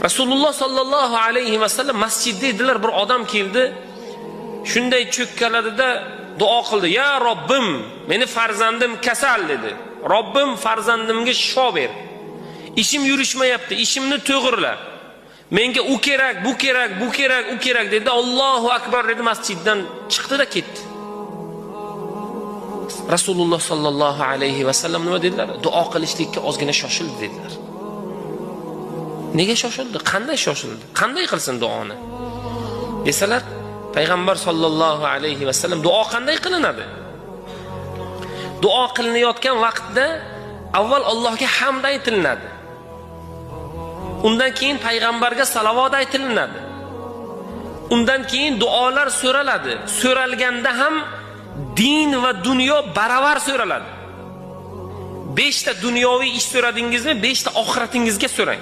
Rasululloh sallallohu alayhi vasallam masjidda edilar, bir odam keldi. Shunday cho'kkaladida duo qildi. Ya Robbim, meni farzandim kasal dedi. Robbim farzandimga shifo ber. Ishim yurishmayapti, ishimni to'g'irla. Menga u kerak, bu kerak, bu kerak, u kerak dedi. Allohu akbar dedi, masjiddan chiqdi-da ketdi. Rasululloh sallallohu alayhi vasallam nima dedilar? Duo qilishlikka ozgina shoshildi dedilar. Nega shoshildi? Qanday shoshildi? Qanday qilsin duoni? Desalar, payg'ambar sollallohu alayhi vasallam duo qanday qilinadi? Duo qilinayotgan vaqtda avval Allohga hamd aytilinadi. Undan keyin payg'ambarga salovat aytilinadi. Undan keyin duolar so'raladi. So'ralganda ham din va dunyo baravar so'raladi. 5 ta dunyoviy ish so'radingizmi, 5 ta oxiratingizga so'rang.